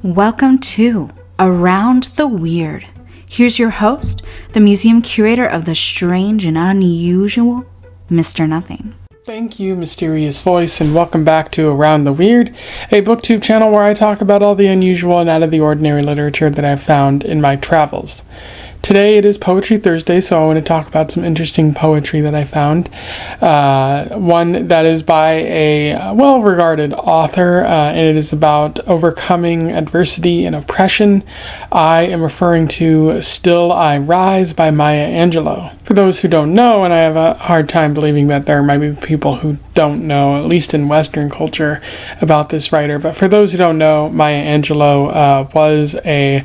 Welcome to Around the Weird. Here's your host, the museum curator of the strange and unusual, Mr. Nothing. Thank you, mysterious voice, and welcome back to Around the Weird, a booktube channel where I talk about all the unusual and out of the ordinary literature that I've found in my travels. Today it is Poetry Thursday, so I want to talk about some interesting poetry that I found. One that is by a well-regarded author, and it is about overcoming adversity and oppression. I am referring to Still I Rise by Maya Angelou. For those who don't know, and I have a hard time believing that there might be people who don't know, at least in Western culture, about this writer, but for those who don't know, Maya Angelou was a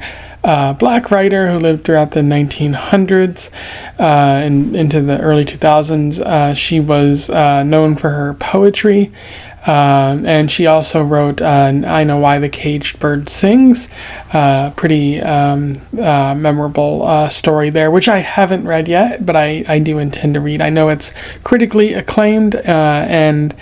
black writer who lived throughout the 1900s and into the early 2000s. She was known for her poetry, and she also wrote I Know Why the Caged Bird Sings, pretty memorable story there, which I haven't read yet, but I do intend to read. I know it's critically acclaimed, and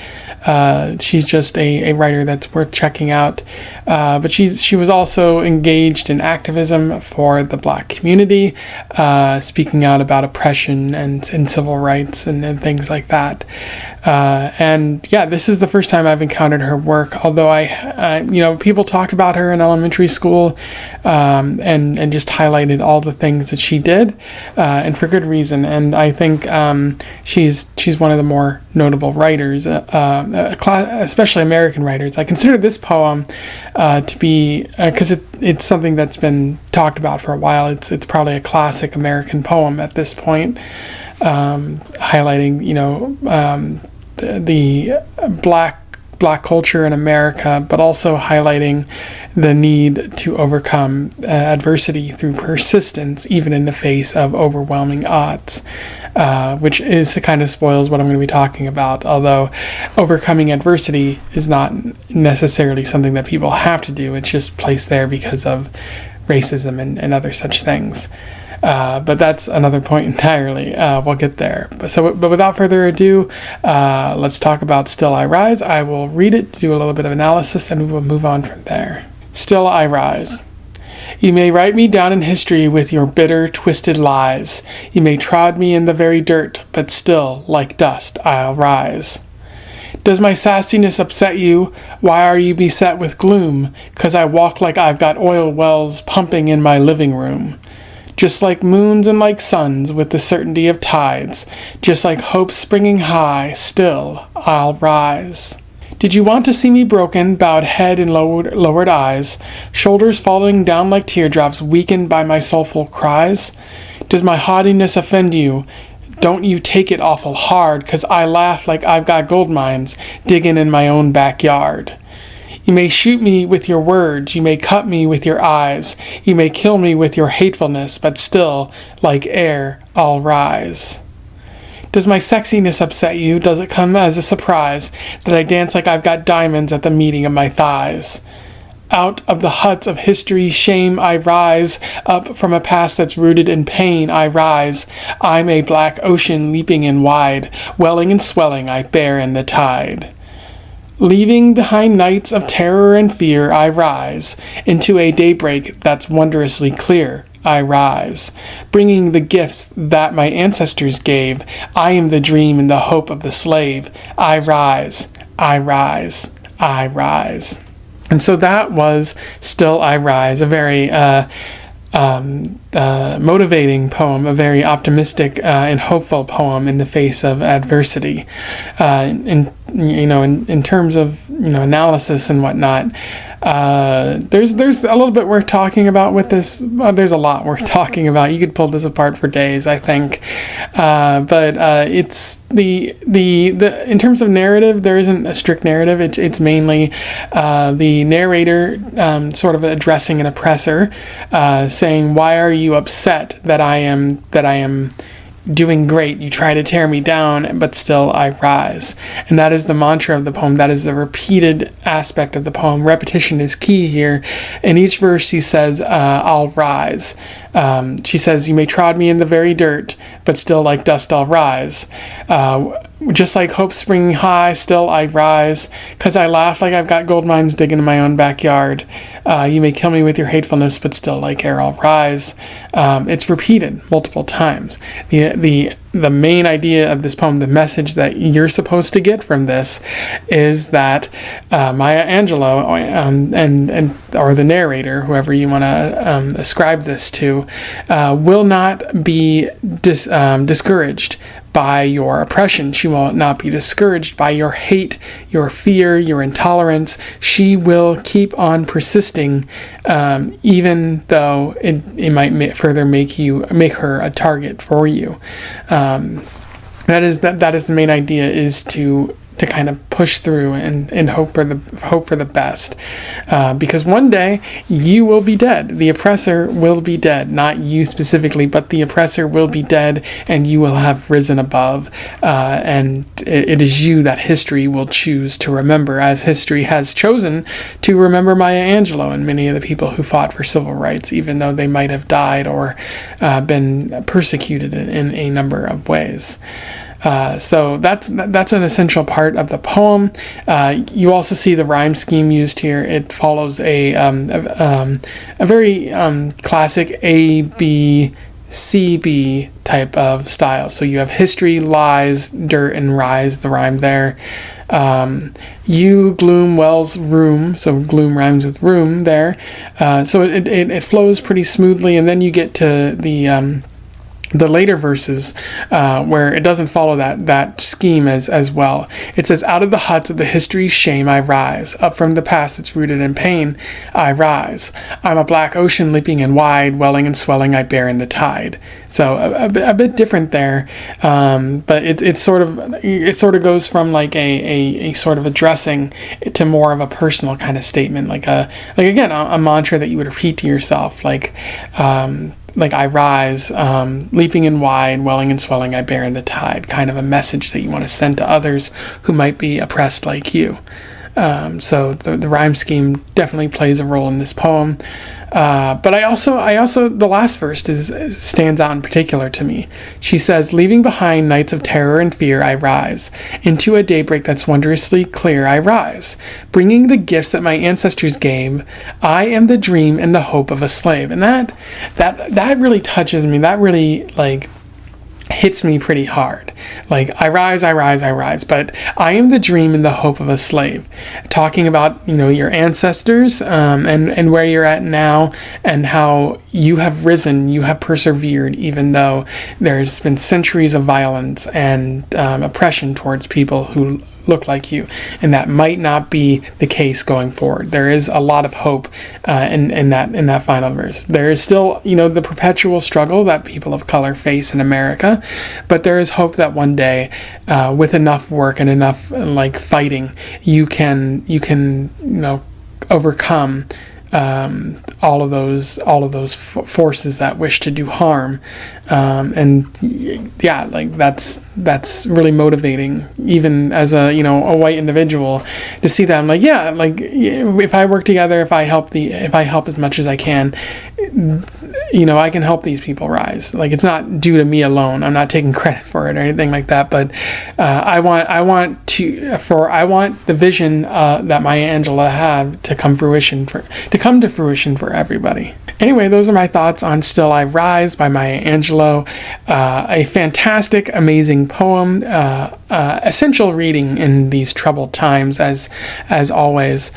she's just a writer that's worth checking out. But she was also engaged in activism for the black community, speaking out about oppression and civil rights and things like that. And yeah, this is the first time I've encountered her work, although people talked about her in elementary school, and just highlighted all the things that she did, and for good reason. And I think she's one of the more notable writers, especially American writers. I consider this poem to be, because it's something that's been talked about for a while. It's probably a classic American poem at this point, highlighting the black culture in America, but also highlighting the need to overcome adversity through persistence, even in the face of overwhelming odds, which kind of spoils what I'm going to be talking about. Although overcoming adversity is not necessarily something that people have to do. It's just placed there because of racism and other such things. But that's another point entirely. We'll get there. But without further ado, let's talk about Still I Rise. I will read it, do a little bit of analysis, and we will move on from there. Still I rise. You may write me down in history with your bitter, twisted lies. You may trod me in the very dirt, but still, like dust, I'll rise. Does my sassiness upset you? Why are you beset with gloom? 'Cause I walk like I've got oil wells pumping in my living room. Just like moons and like suns with the certainty of tides, just like hope springing high, still I'll rise. Did you want to see me broken, bowed head and lowered eyes, shoulders falling down like teardrops, weakened by my soulful cries? Does my haughtiness offend you? Don't you take it awful hard, 'cause I laugh like I've got gold mines digging in my own backyard. You may shoot me with your words, you may cut me with your eyes, you may kill me with your hatefulness, but still, like air, I'll rise. Does my sexiness upset you? Does it come as a surprise that I dance like I've got diamonds at the meeting of my thighs? Out of the huts of history's shame I rise, up from a past that's rooted in pain I rise. I'm a black ocean leaping in wide, welling and swelling I bear in the tide. Leaving behind nights of terror and fear, I rise into a daybreak that's wondrously clear. I rise, bringing the gifts that my ancestors gave. I am the dream and the hope of the slave. I rise, I rise, I rise. And so that was Still I Rise, a very motivating poem, a very optimistic and hopeful poem in the face of adversity. In terms of analysis and whatnot, there's a little bit worth talking about with this. There's a lot worth talking about. You could pull this apart for days, I think. But it's the in terms of narrative, there isn't a strict narrative. It's mainly the narrator sort of addressing an oppressor, saying, "Why are you upset that I am doing great? You try to tear me down, but still I rise." And that is the mantra of the poem. That is the repeated aspect of the poem. Repetition is key here. In each verse she says, I'll rise. She says, you may trod me in the very dirt, but still like dust I'll rise. Just like hope springing high, still I rise, 'cause I laugh like I've got gold mines digging in my own backyard. You may kill me with your hatefulness, but still like air I'll rise. It's repeated multiple times. The main idea of this poem, the message that you're supposed to get from this, is that Maya Angelou and or the narrator, whoever you want to ascribe this to, will not be discouraged by your oppression. She will not be discouraged by your hate, your fear, your intolerance. She will keep on persisting, even though it might further make her a target for you. That is the main idea, is to kind of push through and hope for the best, because one day you will be dead. The oppressor will be dead, not you specifically, but the oppressor will be dead, and you will have risen above, and it is you that history will choose to remember, as history has chosen to remember Maya Angelou and many of the people who fought for civil rights, even though they might have died or been persecuted in a number of ways. So that's an essential part of the poem. You also see the rhyme scheme used here. It follows a very classic A, B, C, B type of style. So you have history, lies, dirt, and rise, the rhyme there. You, gloom, wells, room. So gloom rhymes with room there. So it flows pretty smoothly, and then you get to the later verses, where it doesn't follow that scheme as well. It says, out of the huts of the history's shame I rise, up from the past that's rooted in pain I rise. I'm a black ocean leaping and wide, welling and swelling I bear in the tide. So a bit different there, but it sort of goes from like a sort of addressing to more of a personal kind of statement, like again a mantra that you would repeat to yourself, like I rise, leaping and wide, welling and swelling I bear in the tide, kind of a message that you want to send to others who might be oppressed like you. So the rhyme scheme definitely plays a role in this poem. But I also the last verse stands out in particular to me. She says, leaving behind nights of terror and fear, I rise. Into a daybreak that's wondrously clear, I rise. Bringing the gifts that my ancestors gave, I am the dream and the hope of a slave. And that really touches me. That really, hits me pretty hard. I rise, but I am the dream and the hope of a slave. Talking about, your ancestors, and where you're at now, and how you have risen, you have persevered, even though there's been centuries of violence and oppression towards people who look like you, and that might not be the case going forward. There is a lot of hope in that final verse. There is still, the perpetual struggle that people of color face in America, but there is hope that one day, with enough work and enough fighting, you can overcome all of those forces that wish to do harm, and yeah, that's really motivating, even as a white individual, to see that. I'm if I work together, if I help as much as I can, I can help these people rise. It's not due to me alone. I'm not taking credit for it or anything like that, but I want the vision that Maya Angelou had to come to fruition for everybody. Anyway, those are my thoughts on Still I Rise by Maya Angelou. A fantastic, amazing poem, essential reading in these troubled times, as always.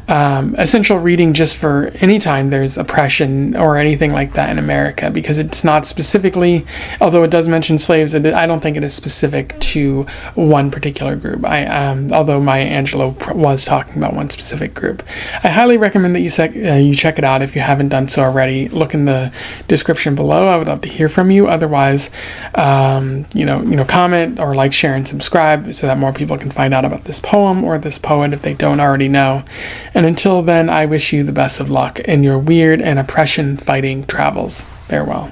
Essential reading just for any time there's oppression or anything like that in America, because it's not specifically, although it does mention slaves, I don't think it is specific to one particular group. Although Maya Angelou was talking about one specific group. I highly recommend that you check it out if you haven't done so already. Look in the description below. I would love to hear from you. Otherwise, comment or share, and subscribe so that more people can find out about this poem or this poet if they don't already know. And until then, I wish you the best of luck in your weird and oppression-fighting travels. Farewell.